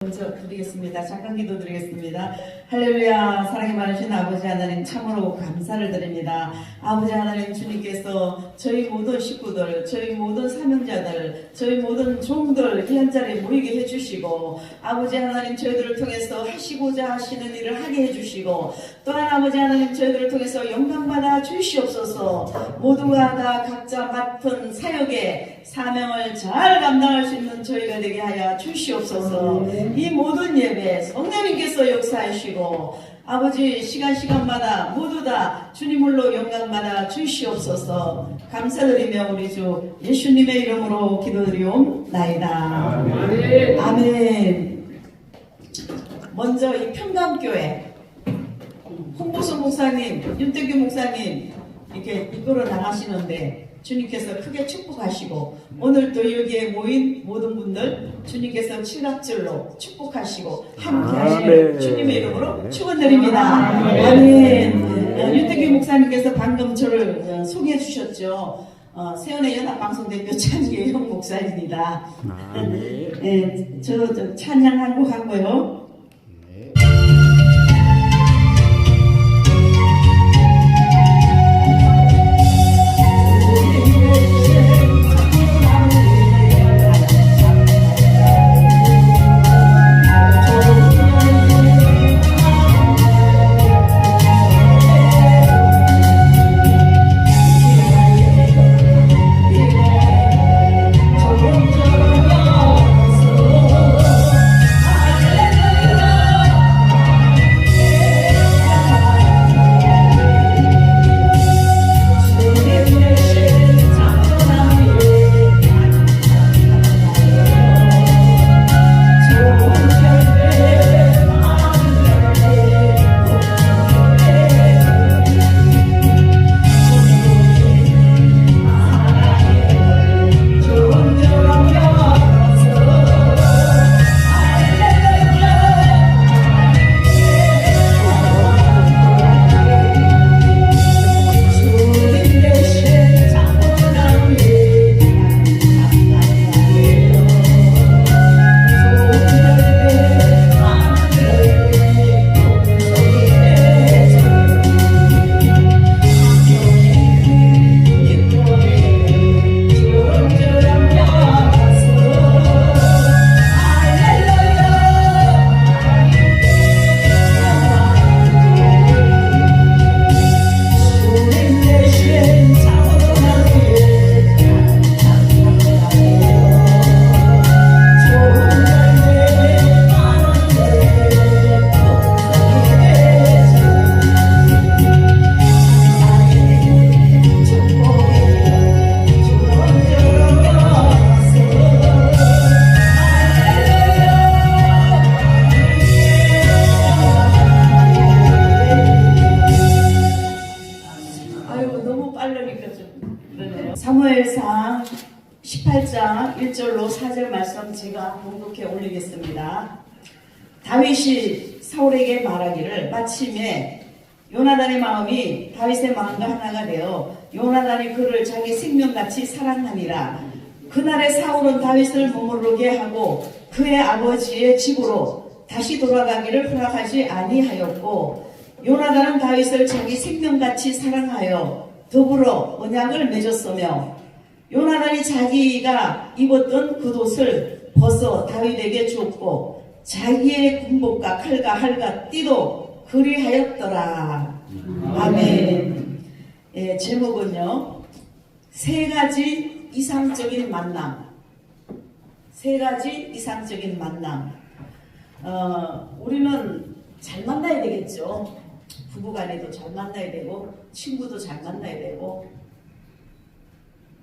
먼저 드리겠습니다. 잠깐 기도 드리겠습니다. 할렐루야. 사랑이 많으신 아버지 하나님 참으로 감사를 드립니다. 아버지 하나님 주님께서 저희 모든 식구들, 저희 모든 사명자들, 저희 모든 종들 이 한 자리에 모이게 해주시고 아버지 하나님 저희들을 통해서 하시고자 하시는 일을 하게 해주시고 또한 아버지 하나님 저희들을 통해서 영광받아 주시옵소서. 모두가 다 각자 맡은 사역에 사명을 잘 감당할 수 있는 저희가 되게 하여 주시옵소서. 이 모든 예배 성령님께서 역사하시고 아버지 시간마다 모두 다 주님으로 영광받아 주시옵소서. 감사드리며 우리 주 예수님의 이름으로 기도드리옵나이다. 아멘. 먼저 이 평강교회 홍보선 목사님, 윤택규 목사님 이렇게 이끌어 나가시는데 주님께서 크게 축복하시고 오늘도 여기에 모인 모든 분들 주님께서 칠갑절로 축복하시고 함께하시는 주님의 이름으로 축원드립니다. 아멘. 윤택규 목사님께서 방금 저를 소개해 주셨죠. 세연의 연합방송대표 찬예영 목사입니다. 네, 저 찬양 한 곡 하고요. 사무엘상 18장 1절로 4절 말씀 제가 봉독해 올리겠습니다. 다윗이 사울에게 말하기를 마침에 요나단의 마음이 다윗의 마음과 하나가 되어 요나단이 그를 자기 생명같이 사랑하니라. 그날에 사울은 다윗을 머무르게 하고 그의 아버지의 집으로 다시 돌아가기를 허락하지 아니하였고 요나단은 다윗을 자기 생명같이 사랑하여 더불어 언약을 맺었으며 요나단이 자기가 입었던 겉옷을 벗어 다윗에게 주었고 자기의 군복과 칼과 할과 띠도 그리하였더라. 아멘. 예, 제목은요, 세 가지 이상적인 만남. 세 가지 이상적인 만남. 우리는 잘 만나야 되겠죠. 부부간에도 잘 만나야 되고 친구도 잘 만나야 되고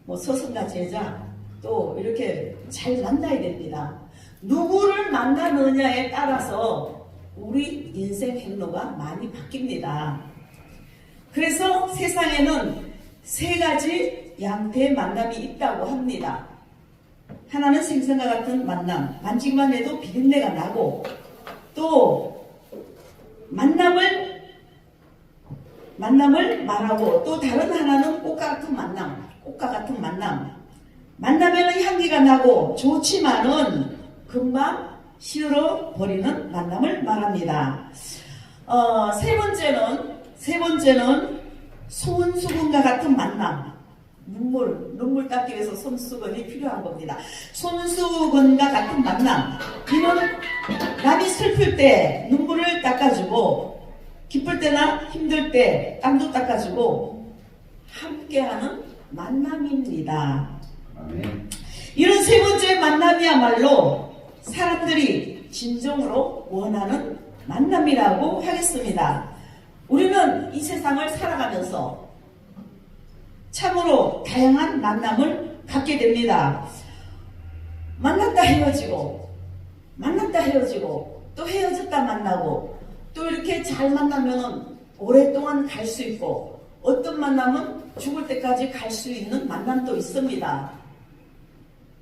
뭐 스승과 제자 또 이렇게 잘 만나야 됩니다. 누구를 만나느냐에 따라서 우리 인생 행로가 많이 바뀝니다. 그래서 세상에는 세 가지 양태의 만남이 있다고 합니다. 하나는 생선과 같은 만남, 만지기만 해도 비린내가 나고 또 만남을 말하고 또 다른 하나는 꽃과 같은 만남. 만나면 향기가 나고 좋지만은 금방 싫어버리는 만남을 말합니다. 세 번째는 손수건과 같은 만남. 눈물 닦기 위해서 손수건이 필요한 겁니다. 손수건과 같은 만남. 이는 남이 슬플 때 눈물을 닦아주고, 기쁠 때나 힘들 때 땀도 닦아주고, 함께하는 만남입니다. 이런 세 번째 만남이야말로 사람들이 진정으로 원하는 만남이라고 하겠습니다. 우리는 이 세상을 살아가면서 참으로 다양한 만남을 갖게 됩니다. 만났다 헤어지고, 또 헤어졌다 만나고, 또 이렇게 잘 만나면 오랫동안 갈 수 있고, 어떤 만남은 죽을 때까지 갈 수 있는 만남도 있습니다.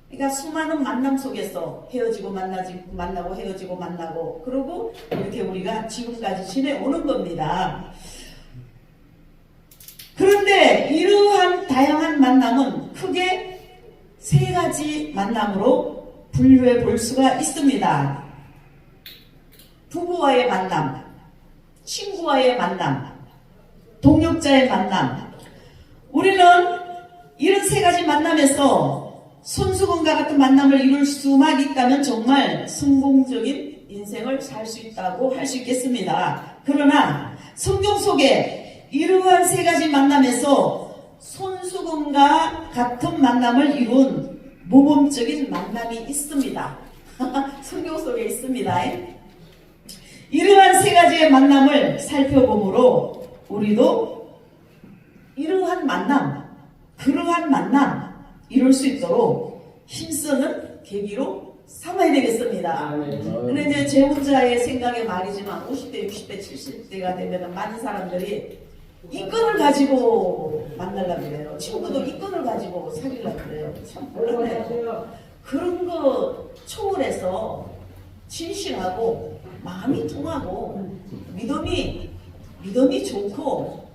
그러니까 수많은 만남 속에서 헤어지고 만나고 헤어지고 만나고, 그러고 이렇게 우리가 지금까지 지내오는 겁니다. 그런데 이러한 다양한 만남은 크게 세 가지 만남으로 분류해 볼 수가 있습니다. 부부와의 만남, 친구와의 만남, 동역자의 만남. 우리는 이런 세 가지 만남에서 손수건과 같은 만남을 이룰 수만 있다면 정말 성공적인 인생을 살 수 있다고 할 수 있겠습니다. 그러나 성경 속에 이러한 세 가지 만남에서 손수건과 같은 만남을 이룬 모범적인 만남이 있습니다. 성경 속에 있습니다. 이러한 세 가지의 만남을 살펴보므로 우리도 이러한 만남, 그러한 만남 이룰 수 있도록 힘쓰는 계기로 삼아야 되겠습니다. 근데 이제 제 혼자의 생각의 말이지만 50대, 60대, 70대가 되면 많은 사람들이 이권을 가지고 만나려고 그래요. 친구도 이권을 가지고 사귀려고 그래요. 참 몰랐네요. 그런 거 초월해서 진실하고 마음이 통하고 믿음이 좋고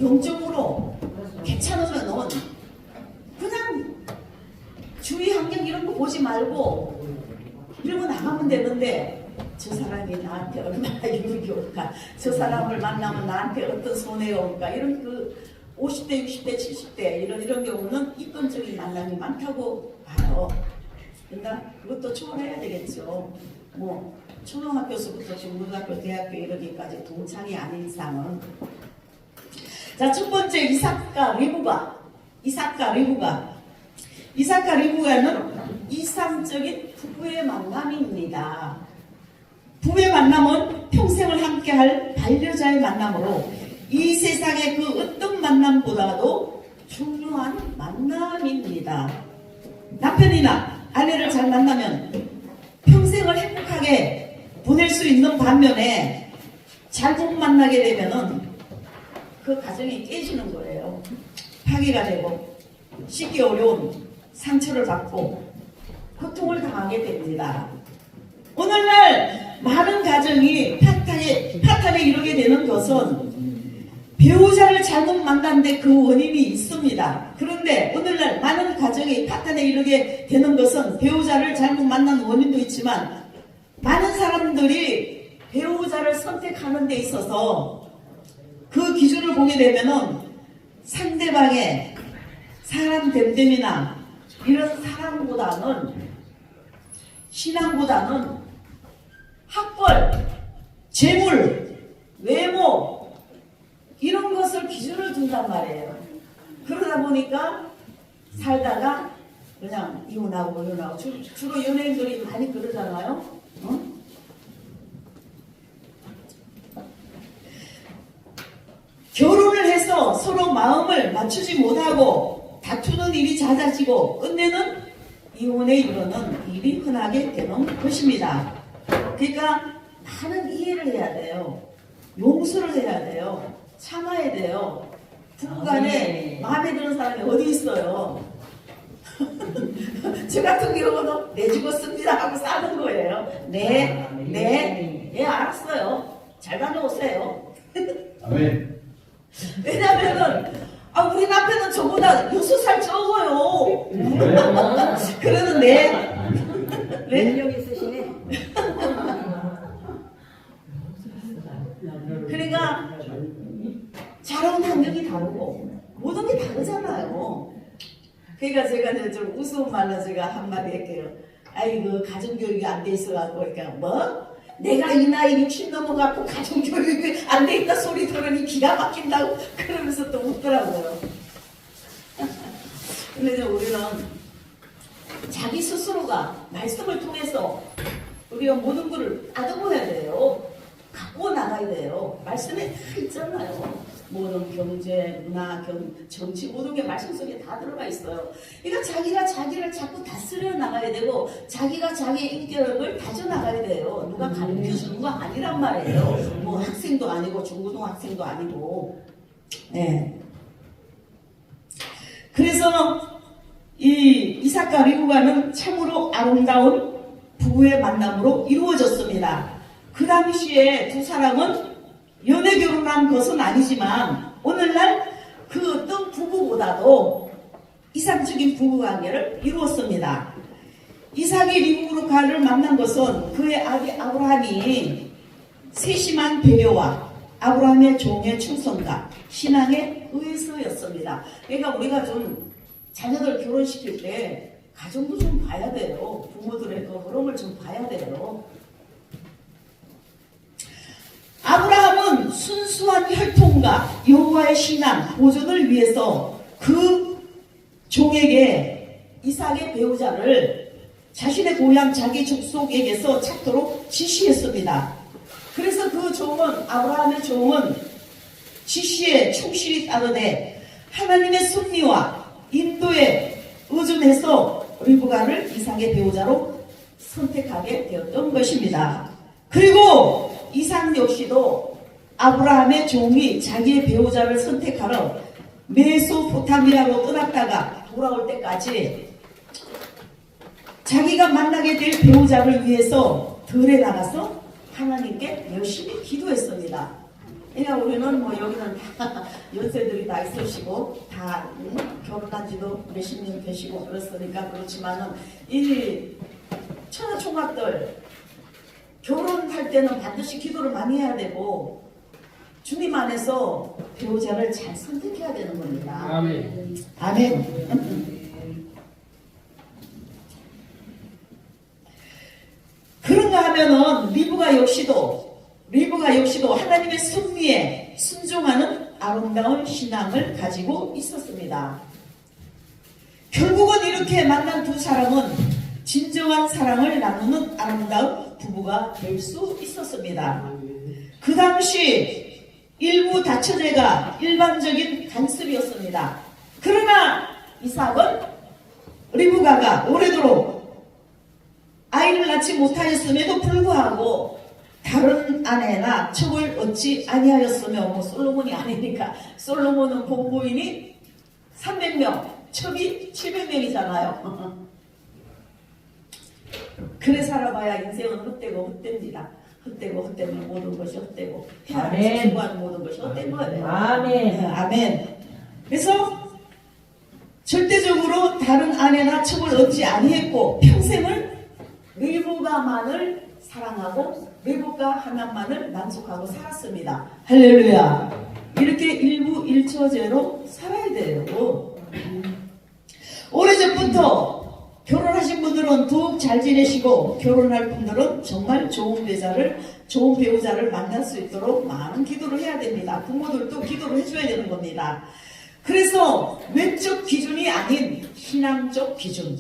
영적으로 괜찮으면은 그냥 주위 환경 이런 거 보지 말고 이러고 나가면 되는데, 저 사람이 나한테 얼마나 유익이 올까, 저 사람을 만나면 나한테 어떤 손해가 올까, 이런 그 50대, 60대, 70대 이런 경우는 이권적인 만남이 많다고 봐요. 그러니까 그것도 초월해야 되겠죠. 뭐 초등학교서부터 중고등학교, 대학교 이러기까지 동창이 아닌 이상은. 자, 첫 번째 이삭과 리브가는 이상적인 부부의 만남입니다. 부부의 만남은 평생을 함께할 반려자의 만남으로 이 세상의 그 어떤 만남보다도 중요한 만남입니다. 남편이나 아내를 잘 만나면 평생을 행복하게 보낼 수 있는 반면에 잘못 만나게 되면은 그 가정이 깨지는 거예요. 파괴가 되고 씻기 어려운 상처를 받고 고통을 당하게 됩니다. 오늘날 많은 가정이 파탄에 이르게 되는 것은 배우자를 잘못 만났는데 그 원인이 있습니다. 그런데 오늘날 많은 가정이 파탄에 이르게 되는 것은 배우자를 잘못 만난 원인도 있지만, 많은 사람들이 배우자를 선택하는 데 있어서 그 기준을 보게 되면은 상대방의 사람 됨됨이나 이런 사랑보다는, 신앙보다는 학벌, 재물, 외모 이런 것을 기준을 둔단 말이에요. 그러다 보니까 살다가 그냥 이혼하고 주로 연예인들이 많이 그러잖아요. 결혼을 해서 서로 마음을 맞추지 못하고 다투는 일이 잦아지고 끝내는 이혼에 이르는 일이 흔하게 되는 것입니다. 그러니까 많은 이해를 해야 돼요. 용서를 해야 돼요. 참아야 돼요. 부부간에 마음에 드는 사람이 어디 있어요? 저 같은 경우는 내 죽었습니다 하고 사는 거예요. 네, 알았어요. 잘 다녀오세요. 아멘. 왜냐면은 우리 남편은 저보다 6살 적어요. 그러는 능력 있으시네. 그러니까 제가 이제 좀 우스운 말로 제가 한마디 할게요. 아이고 가정교육이 안 돼 있어갖고 그러니까 뭐? 내가 이 나이 60 넘어갖고 가정교육이 안 돼 있다 소리 들으니 기가 막힌다고 그러면서 또 웃더라고요. 근데 이제 우리는 자기 스스로가 말씀을 통해서 우리가 모든 것을 다듬어야 돼요. 갖고 나가야 돼요. 말씀에 다 있잖아요. 모든 경제, 문화, 정치 모든 게 말씀 속에 다 들어가 있어요. 그러니까 자기가 자기를 자꾸 다스려 나가야 되고 자기가 자기의 인격을 다져 나가야 돼요. 누가 가르쳐 주는 거 아니란 말이에요. 뭐 학생도 아니고 중고등학생도 아니고. 네. 그래서 이 이삭과 리브가는 참으로 아름다운 부부의 만남으로 이루어졌습니다. 그 당시에 두 사람은 연애 결혼한 것은 아니지만 오늘날 그 어떤 부부보다도 이상적인 부부관계를 이루었습니다. 이삭이 리브가를 만난 것은 그의 아비 아브라함이 세심한 배려와 아브라함의 종의 충성과 신앙에 의해서였습니다. 그러니까 우리가 좀 자녀들 결혼시킬 때 가정도 좀 봐야 돼요. 부모들의 그 흐름을 좀 봐야 돼요. 아브라함은 순수한 혈통과 여호와의 신앙 보존을 위해서 그 종에게 이삭의 배우자를 자신의 고향 자기 족속에게서 찾도록 지시했습니다. 그래서 그 종은 아브라함의 종은 지시에 충실히 따르되 하나님의 섭리와 인도에 의존해서 리브가를 이삭의 배우자로 선택하게 되었던 것입니다. 그리고 이삭 역시도 아브라함의 종이 자기의 배우자를 선택하러 메소포타미아로 떠났다가 돌아올 때까지 자기가 만나게 될 배우자를 위해서 들에 나가서 하나님께 열심히 기도했습니다. 그러니까 우리는 뭐 여기는 다 연세들이 다 있으시고 다 결혼한 지도 몇십 년 되시고 그렇으니까 그렇지만은 이 천하총각들 결혼할 때는 반드시 기도를 많이 해야 되고 주님 안에서 배우자를 잘 선택해야 되는 겁니다. 아멘. 아멘. 그런가 하면은 리브가 역시도 하나님의 섭리에 순종하는 아름다운 신앙을 가지고 있었습니다. 결국은 이렇게 만난 두 사람은 진정한 사랑을 나누는 아름다운 부부가 될 수 있었습니다. 그 당시 일부 다처제가 일반적인 관습이었습니다. 그러나 이삭은 리브가가 오래도록 아이를 낳지 못하였음에도 불구하고 다른 아내나 척을 얻지 아니하였으며 뭐 솔로몬이 아니니까 솔로몬은 본부인이 300명, 척이 700명이잖아요. 그래 살아봐야 인생은 헛되고 헛됩니다. 헛되고 헛되면 모든 것이 헛되고 하나님께서 추구하는 모든 것이 헛된 거예요. 아멘. 아멘. 그래서 절대적으로 다른 아내나 척을 얻지 아니했고 평생을 리브가만을 사랑하고 리브가 하나만을 만족하고 살았습니다. 할렐루야. 이렇게 일부일처제로 살아야 돼요. 오래전부터 결혼하신 분들은 더욱 잘 지내시고 결혼할 분들은 정말 좋은 배우자를 만날 수 있도록 많은 기도를 해야 됩니다. 부모들도 기도를 해줘야 되는 겁니다. 그래서 외적 기준이 아닌 신앙적 기준,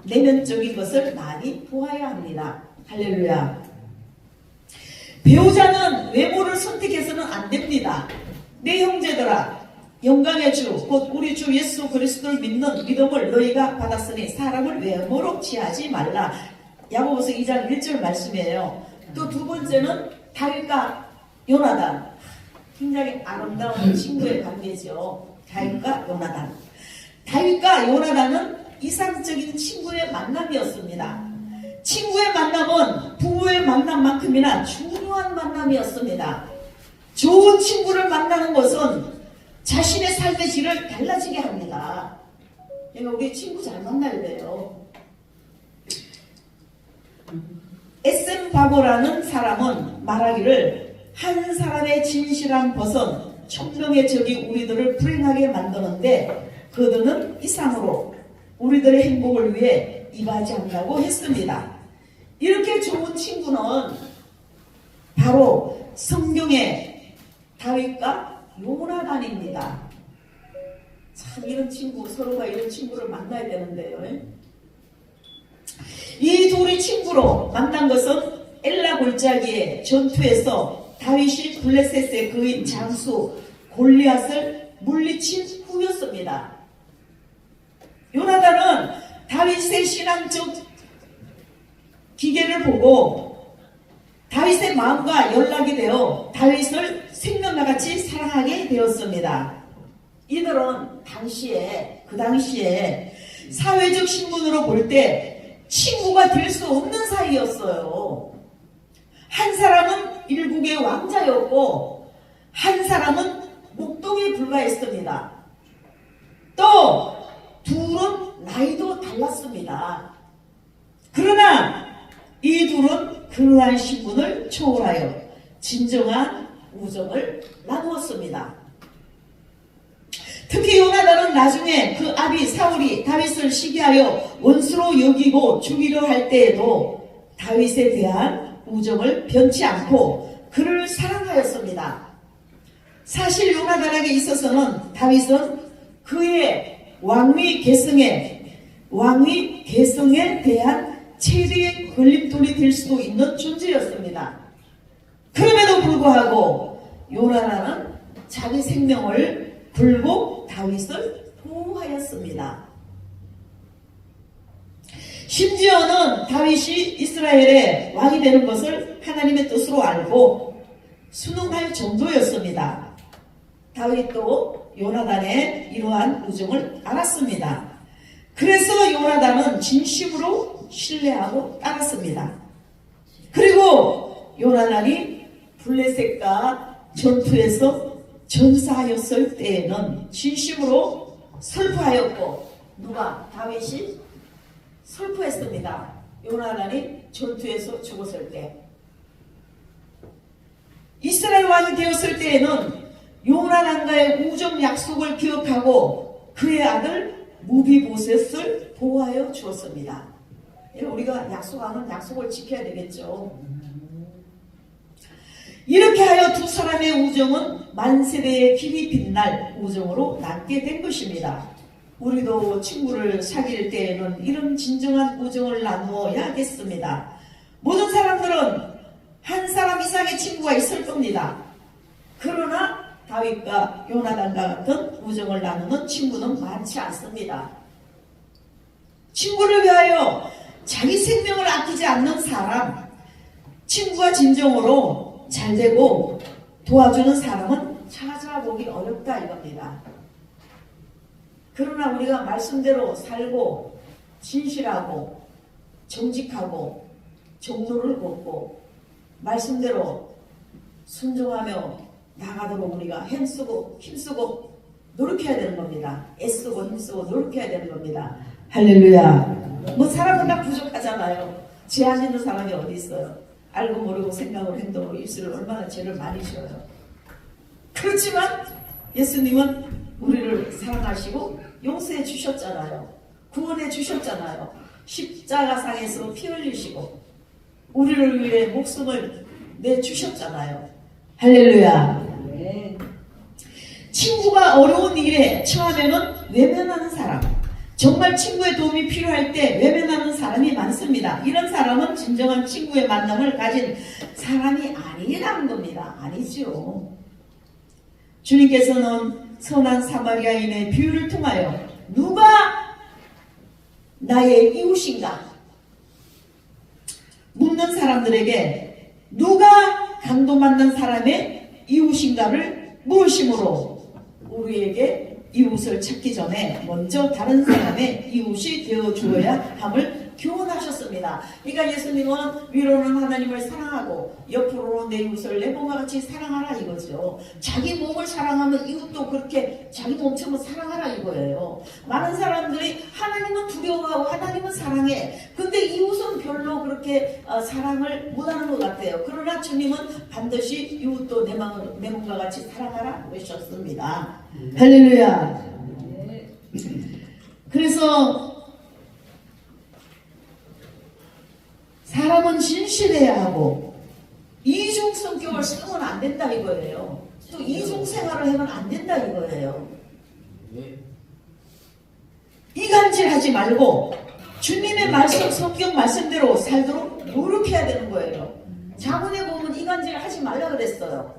내면적인 것을 많이 보아야 합니다. 할렐루야. 배우자는 외모를 선택해서는 안 됩니다. 내 형제들아, 영광의 주, 곧 우리 주 예수 그리스도를 믿는 믿음을 너희가 받았으니 사람을 외모로 취하지 말라. 야고보서 2장 1절 말씀이에요. 또 두 번째는 다윗과 요나단. 굉장히 아름다운 친구의 관계죠. 다윗과 요나단. 다윗과 요나단은 이상적인 친구의 만남이었습니다. 친구의 만남은 부부의 만남만큼이나 중요한 만남이었습니다. 좋은 친구를 만나는 것은 자신의 삶의 질을 달라지게 합니다. 그러니까 우리 친구 잘 만나야 돼요. SM 바고라는 사람은 말하기를 한 사람의 진실한 벗은 천명의 적이 우리들을 불행하게 만드는데 그들은 이상으로 우리들의 행복을 위해 이바지한다고 했습니다. 이렇게 좋은 친구는 바로 성경의 다윗과 요나단입니다. 참 이런 친구, 서로가 이런 친구를 만나야 되는데요. 이 둘이 친구로 만난 것은 엘라 골짜기의 전투에서 다윗이 블레셋의 그인 장수 골리앗을 물리친 후였습니다. 요나단은 다윗의 신앙적 기계를 보고 다윗의 마음과 연락이 되어 다윗을 생명과 같이 사랑하게 되었습니다. 이들은 그 당시에 사회적 신분으로 볼 때 친구가 될 수 없는 사이였어요. 한 사람은 일국의 왕자였고 한 사람은 목동에 불과했습니다. 또 둘은 나이도 달랐습니다. 그러나 이 둘은 그러한 신분을 초월하여 진정한 우정을 나누었습니다. 특히 요나단은 나중에 그 아비 사울이 다윗을 시기하여 원수로 여기고 죽이려 할 때에도 다윗에 대한 우정을 변치 않고 그를 사랑하였습니다. 사실 요나단에게 있어서는 다윗은 그의 왕위 계승에 대한 최대의 걸림돌이 될 수도 있는 존재였습니다. 그럼에도 불구하고 요나단은 자기 생명을 걸고 다윗을 보호하였습니다. 심지어는 다윗이 이스라엘의 왕이 되는 것을 하나님의 뜻으로 알고 순응할 정도였습니다. 다윗도 요나단의 이러한 우정을 알았습니다. 그래서 요나단은 진심으로 신뢰하고 따랐습니다. 그리고 요나단이 블레셋과 전투에서 전사하였을 때에는 진심으로 슬퍼하였고 다윗이 슬퍼했습니다. 요나단이 전투에서 죽었을 때. 이스라엘 왕이 되었을 때에는 요나단과의 우정 약속을 기억하고 그의 아들 무비보셋을 보호하여 주었습니다. 우리가 약속하면 약속을 지켜야 되겠죠. 이렇게 하여 두 사람의 우정은 만세대의 길이 빛날 우정으로 남게 된 것입니다. 우리도 친구를 사귈 때에는 이런 진정한 우정을 나누어야겠습니다. 모든 사람들은 한 사람 이상의 친구가 있을 겁니다. 그러나 다윗과 요나단과 같은 우정을 나누는 친구는 많지 않습니다. 친구를 위하여 자기 생명을 아끼지 않는 사람, 친구가 진정으로 잘되고 도와주는 사람은 찾아보기 어렵다 이겁니다. 그러나 우리가 말씀대로 살고 진실하고 정직하고 정도를 걷고 말씀대로 순종하며 나가도록 우리가 힘쓰고 노력해야 되는 겁니다. 애쓰고 힘쓰고 노력해야 되는 겁니다. 할렐루야. 사람은 다 부족하잖아요. 제한 있는 사람이 어디 있어요. 알고 모르고 생각으로 행동으로 입술을 얼마나 죄를 많이 지어요. 그렇지만 예수님은 우리를 사랑하시고 용서해 주셨잖아요. 구원해 주셨잖아요. 십자가상에서 피 흘리시고 우리를 위해 목숨을 내주셨잖아요. 할렐루야. 네. 친구가 어려운 일에 처하면은 외면하는 사람, 정말 친구의 도움이 필요할 때 외면하는 사람이 많습니다. 이런 사람은 진정한 친구의 만남을 가진 사람이 아니라는 겁니다. 아니죠. 주님께서는 선한 사마리아인의 비유를 통하여 누가 나의 이웃인가 묻는 사람들에게 누가 감동받는 사람의 이웃인가를 물으심으로 우리에게 이웃을 찾기 전에 먼저 다른 사람의 이웃이 되어주어야 함을 교훈하셨습니다. 그러니까 예수님은 위로는 하나님을 사랑하고 옆으로는 내 이웃을 내 몸과 같이 사랑하라 이거죠. 자기 몸을 사랑하면 이웃도 그렇게 자기 몸처럼 사랑하라 이거예요. 많은 사람들이 하나님은 두려워하고 하나님은 사랑해. 근데 이웃은 별로 그렇게 사랑을 못하는 것 같아요. 그러나 주님은 반드시 이웃도 내 몸과 같이 사랑하라 그러셨습니다. 할렐루야. 그래서 사람은 진실해야 하고 이중 성격을 쓰면 안 된다 이거예요. 또 이중 생활을 하면 안 된다 이거예요. 이간질하지 말고 주님의 말씀, 성경 말씀대로 살도록 노력해야 되는 거예요. 자문에 보면 이간질하지 말라 그랬어요.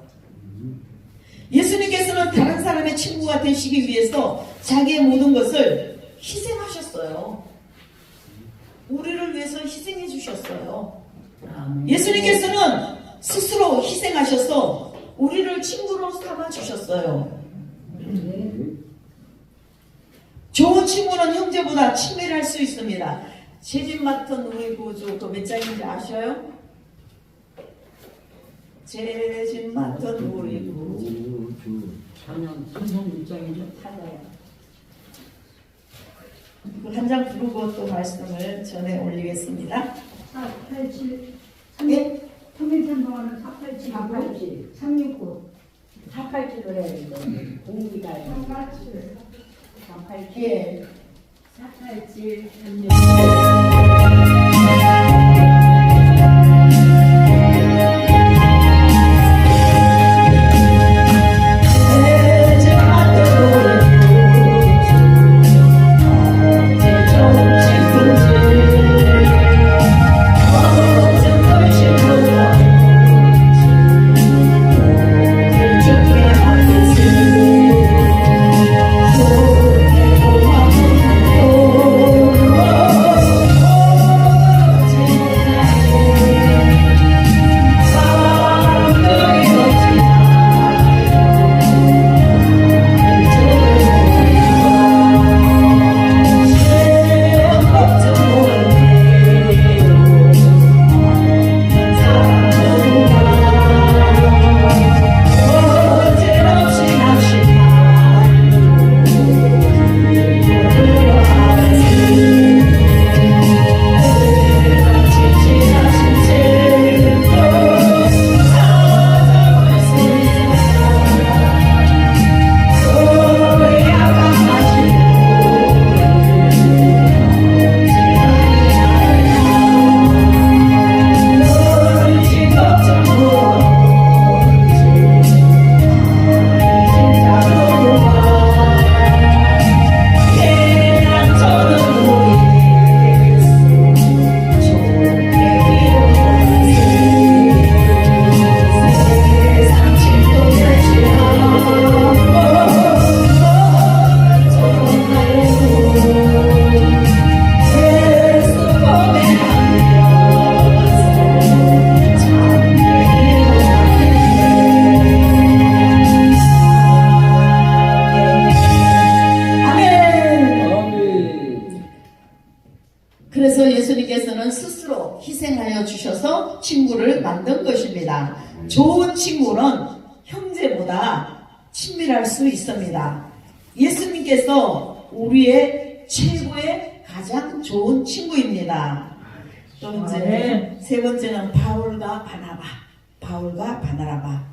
예수님께서는 다른 사람의 친구가 되시기 위해서 자기의 모든 것을 희생하셨어요. 우리를 위해서 희생해 주셨어요. 예수님께서는 스스로 희생하셔서 우리를 친구로 삼아 주셨어요. 좋은 친구는 형제보다 친밀할 수 있습니다. 제 집 맡은 우리 구주 그 몇 장인지 아셔요? 제 집 맡은 우리 구주 찬양 찬송 입장이죠. 한 장 부르고 또 말씀을 전해 올리겠습니다. 487 예? 통일전동하는 487 487 369 487을 해야 되고 공기가 387 487 예. 487 그래서 예수님께서는 스스로 희생하여 주셔서 친구를 만든 것입니다. 좋은 친구는 형제보다 친밀할 수 있습니다. 예수님께서 우리의 최고의 가장 좋은 친구입니다. 또 이제 세 번째는 바울과 바나바. 바울과 바나바.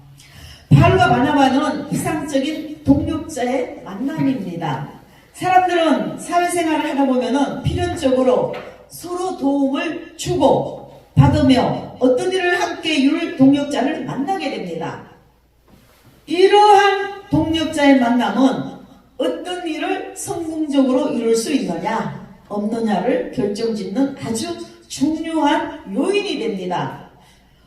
바울과 바나바는 이상적인 동력자의 만남입니다. 사람들은 사회생활을 하다 보면은 필연적으로 서로 도움을 주고 받으며 어떤 일을 함께 이룰 동력자를 만나게 됩니다. 이러한 동력자의 만남은 어떤 일을 성공적으로 이룰 수 있느냐 없느냐를 결정짓는 아주 중요한 요인이 됩니다.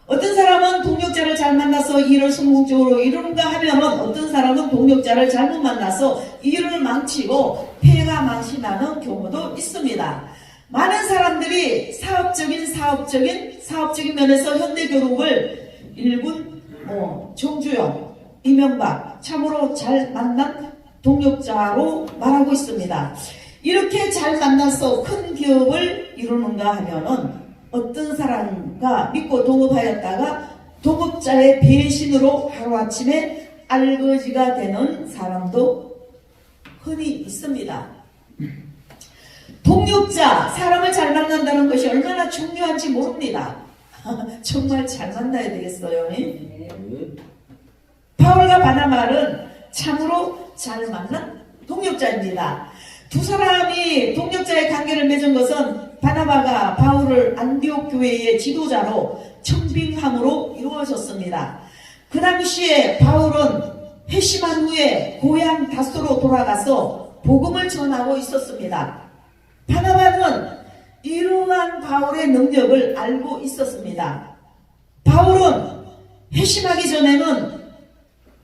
어떤 사람은 동력자를 잘 만나서 일을 성공적으로 이루는가 하면 어떤 사람은 동력자를 잘못 만나서 일을 망치고 폐해가 많이 나는 경우도 있습니다. 많은 사람들이 사업적인 면에서 현대교육을 일군 정주영, 이명박 참으로 잘 만난 동력자로 말하고 있습니다. 이렇게 잘 만나서 큰 기업을 이루는가 하면은 어떤 사람과 믿고 동업하였다가 동업자의 배신으로 하루아침에 알거지가 되는 사람도 흔히 있습니다. 동력자, 사람을 잘 만난다는 것이 얼마나 중요한지 모릅니다. 정말 잘 만나야 되겠어요. 바울과 바나바는 참으로 잘 만난 동력자입니다. 두 사람이 동력자의 관계를 맺은 것은 바나바가 바울을 안디옥 교회의 지도자로 청빙함으로 이루어졌습니다. 그 당시에 바울은 회심한 후에 고향 다소로 돌아가서 복음을 전하고 있었습니다. 바나바는 이러한 바울의 능력을 알고 있었습니다. 바울은 회심하기 전에는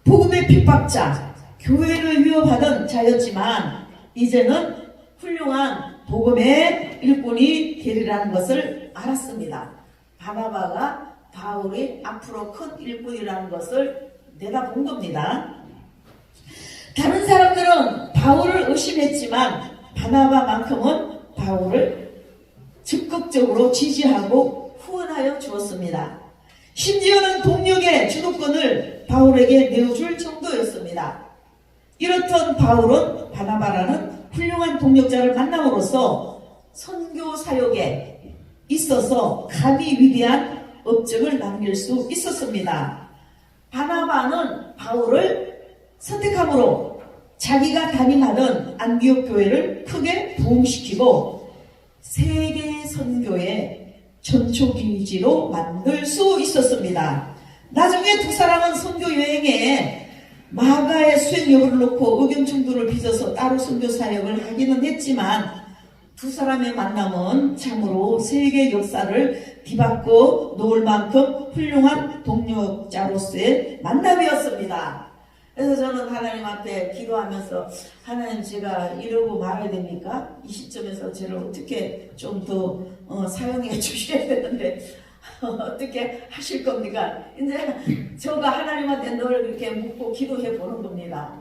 복음의 핍박자, 교회를 위협하던 자였지만 이제는 훌륭한 복음의 일꾼이 되리라는 것을 알았습니다. 바나바가 바울이 앞으로 큰 일꾼이라는 것을 내다본 겁니다. 다른 사람들은 바울을 의심했지만 바나바만큼은 바울을 적극적으로 지지하고 후원하여 주었습니다. 심지어는 동력의 주도권을 바울에게 내어줄 정도였습니다. 이렇던 바울은 바나바라는 훌륭한 동력자를 만남으로써 선교 사역에 있어서 감히 위대한 업적을 남길 수 있었습니다. 바나바는 바울을 선택함으로 자기가 담임하던 안디옥 교회를 크게 부흥시키고 세계 선교의 전초기지로 만들 수 있었습니다. 나중에 두 사람은 선교 여행에 마가의 수행 여부를 놓고 의견 충돌을 빚어서 따로 선교 사역을 하기는 했지만 두 사람의 만남은 참으로 세계 역사를 뒤바꿔 놓을 만큼 훌륭한 동력자로서의 만남이었습니다. 그래서 저는 하나님한테 기도하면서 하나님 제가 이러고 말아야 됩니까? 이 시점에서 저를 어떻게 좀 더 사용해 주셔야 되는데 어떻게 하실 겁니까? 이제 저가 하나님한테 늘 이렇게 묻고 기도해 보는 겁니다.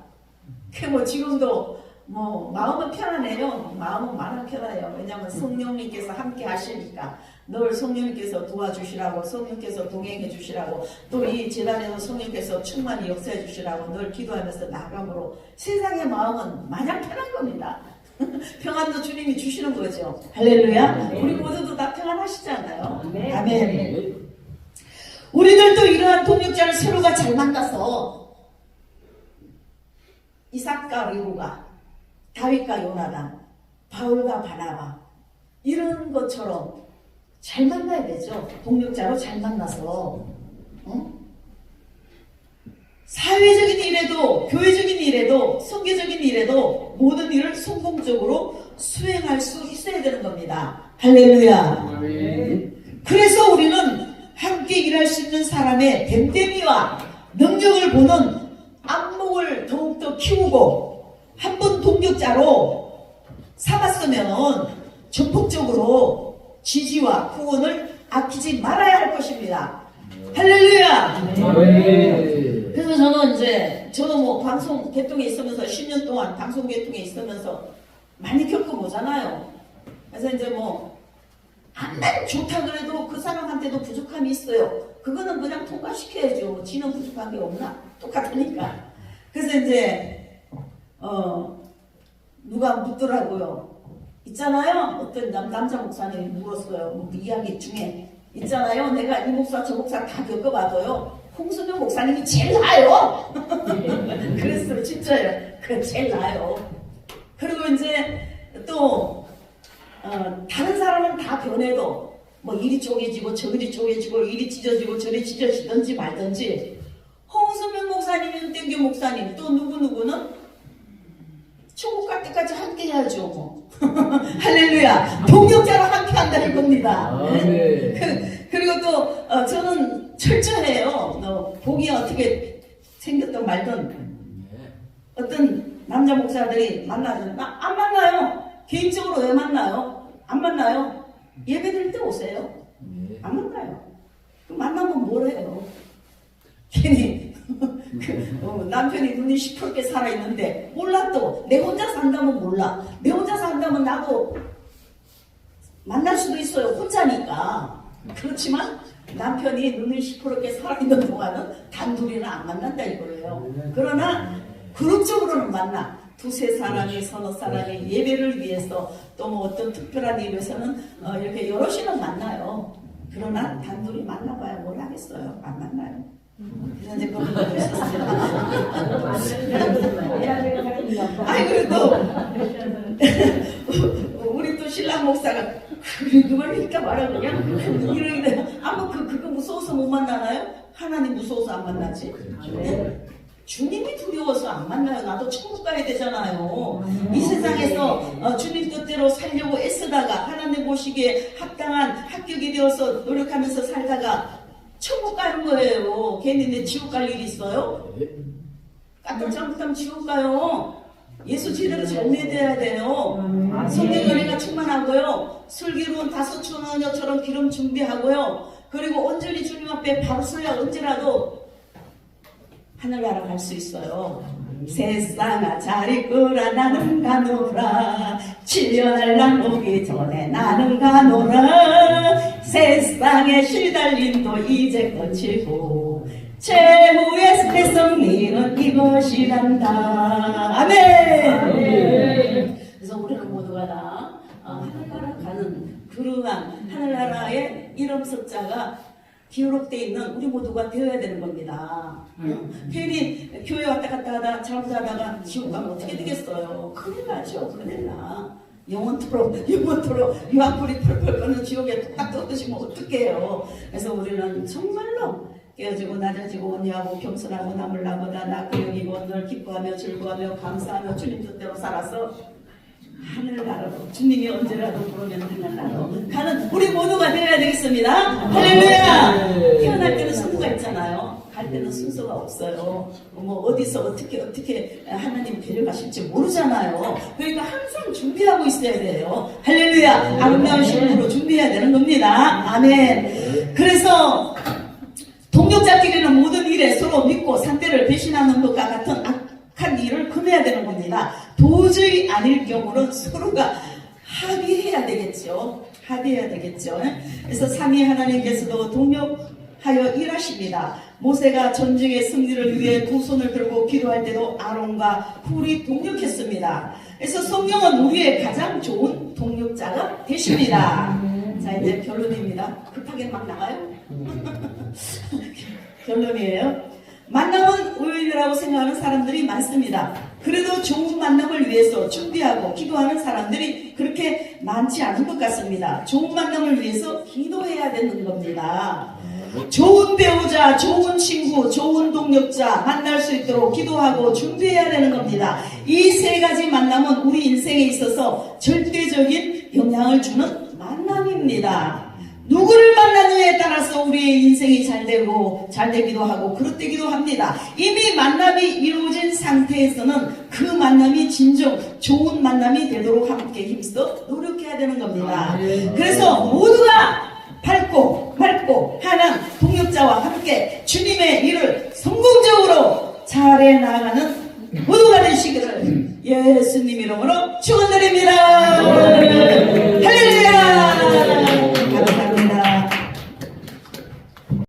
그 뭐 지금도 뭐 마음은 편하네요. 마음은 많이 편해요. 왜냐하면 성령님께서 함께 하시니까 늘 성령님께서 도와주시라고, 성령께서 동행해 주시라고, 또 이 재단에서 성령께서 충만히 역사해 주시라고 늘 기도하면서 나감으로 세상의 마음은 마냥 편한 겁니다. 평안도 주님이 주시는 거죠. 할렐루야. 우리 모두도 다 평안하시잖아요. 아멘. 우리들도 이러한 동력자를 서로가 잘 만나서 이삭과 리브가, 다윗과 요나단, 바울과 바나바 이런 것처럼 잘 만나야 되죠. 동력자로 잘 만나서 사회적인 일에도 교회적인 일에도 선교적인 일에도 모든 일을 성공적으로 수행할 수 있어야 되는 겁니다. 할렐루야. 그래서 우리는 함께 일할 수 있는 사람의 됨됨이와 능력을 보는 안목을 더욱더 키우고 한 번 동력자로 삼았으면 적극적으로 지지와 후원을 아끼지 말아야 할 것입니다. 할렐루야. 그래서 저는 뭐 방송 개통에 있으면서 10년 동안 방송 개통에 있으면서 많이 겪어보잖아요. 그래서 이제 뭐 암만 좋다 그래도 그 사람한테도 부족함이 있어요. 그거는 그냥 통과시켜야죠. 지는 부족한 게 없나? 똑같으니까. 그래서 이제 누가 묻더라고요. 있잖아요. 어떤 남자 목사님이 물었어요. 뭐 이야기 중에 있잖아요. 내가 이 목사 저 목사 다 겪어봐도요. 홍순영 목사님이 제일 나아요. 그랬어요. 진짜요. 그래 제일 나아요. 그리고 이제 또 다른 사람은 다 변해도 뭐 이리 쪼개지고 저리 쪼개지고 이리 찢어지고 저리 찢어지든지 말든지 홍순영 목사님, 윤땡규 목사님 또 누구누구는 천국 갈 때까지 함께 해야죠. 뭐. 할렐루야. 동력자로 함께 한다는 겁니다. 네? 그리고 또 저는 철저해요. 복이 어떻게 생겼든 말든 어떤 남자 목사들이 만나면 안 만나요. 개인적으로 왜 만나요? 안 만나요. 예배 드릴 때 오세요. 안 만나요. 그 만나면 뭘 해요? 괜히 남편이 눈이 시퍼렇게 살아있는데 몰라. 또 내 혼자 산다면 몰라. 내 혼자 산다면 나도 만날 수도 있어요. 혼자니까. 그렇지만 남편이 눈이 시퍼렇게 살아있는 동안은 단둘이는 안 만난다 이거예요. 그러나 그룹적으로는 만나. 두세 사람이 서너 사람이 예배를 위해서 또 뭐 어떤 특별한 일에서는 이렇게 여럿이는 만나요. 그러나 단둘이 만나봐야 뭘 하겠어요. 안 만나요. 그래서 이제 그런 거 있었어요. 아이 그래도 우리 또 신랑 목사가 그래 누가 그러니까 말아 그냥 이러는데 아무 그거 무서워서 못 만나나요? 하나님 무서워서 안 만나지? 네? 주님이 두려워서 안 만나요. 나도 천국 가야 되잖아요. 이 세상에서 주님 뜻대로 살려고 애쓰다가 하나님 보시기에 합당한 합격이 되어서 노력하면서 살다가 천국 가는 거예요. 괜히 내 지옥 갈 일이 있어요? 까딱 잘못하면 지옥 가요. 예수 제대로 잘 믿어야 돼요. 성령 은혜가 충만하고요. 슬기로운 다섯 처녀처럼 기름 준비하고요. 그리고 온전히 주님 앞에 바로 서야 언제라도 하늘나라 갈 수 있어요. 세상아 잘 있거라 나는 가노라 7년을 난 오기 전에 나는 가노라 세상에 시달림도 이제 거치고 최후의 내 승리는 이것이란다. 아멘. 그래서 우리는 모두가 다 하늘나라 가는 그러한 하늘나라의 이름 숫자가 기록되어 있는 우리 모두가 되어야 되는 겁니다. 괜히 교회 왔다 갔다 하다 잘못하다가 지옥 가면 어떻게 되겠어요? 큰일 나죠. 큰일 나. 영원토록 유황불이 펄펄 끓는 지옥에 뚝딱 떨어지면 어떡해요. 그래서 우리는 정말로 깨어지고 낮아지고 온유하고 겸손하고 남을 나보다 낫고 여기고 늘 기뻐하며 즐거워하며 감사하며 주님 뜻대로 살아서 하늘나라로 주님이 언제라도 부르면 하늘나라로 가는 우리 모두가 되어야 되겠습니다. 할렐루야. 태어날 때는 순서가 있잖아요. 갈 때는 순서가 없어요. 뭐 어디서 어떻게 하나님 데려가실지 모르잖아요. 그러니까 항상 준비하고 있어야 돼요. 할렐루야. 아름다운 신부로 준비해야 되는 겁니다. 아멘. 그래서 동력자끼리는 모든 일에 서로 믿고 상대를 배신하는 것과 같은 악한 일을 금해야 되는 겁니다. 도저히 아닐 경우는 서로가 합의해야 되겠죠. 합의해야 되겠죠. 그래서 삼위 하나님께서도 동력하여 일하십니다. 모세가 전쟁의 승리를 위해 두 손을 들고 기도할 때도 아론과 훌이 동력했습니다. 그래서 성령은 우리의 가장 좋은 동력자가 되십니다. 자, 이제 결론입니다. 급하게 막 나가요? 결론이에요. 만남은 우연이라고 생각하는 사람들이 많습니다. 그래도 좋은 만남을 위해서 준비하고 기도하는 사람들이 그렇게 많지 않은 것 같습니다. 좋은 만남을 위해서 기도해야 되는 겁니다. 좋은 배우자, 좋은 친구, 좋은 동력자 만날 수 있도록 기도하고 준비해야 되는 겁니다. 이 세 가지 만남은 우리 인생에 있어서 절대적인 영향을 주는 만남입니다. 누구를 만나느냐에 따라서 우리의 인생이 잘 되기도 하고 그릇되기도 합니다. 이미 만남이 이루어진 상태에서는 그 만남이 진정 좋은 만남이 되도록 함께 힘써 노력해야 되는 겁니다. 그래서 모두가 밝고 하는 동역자와 함께 주님의 일을 성공적으로 잘해 나가는 모두가 되시기를 예수님 이름으로 축원드립니다.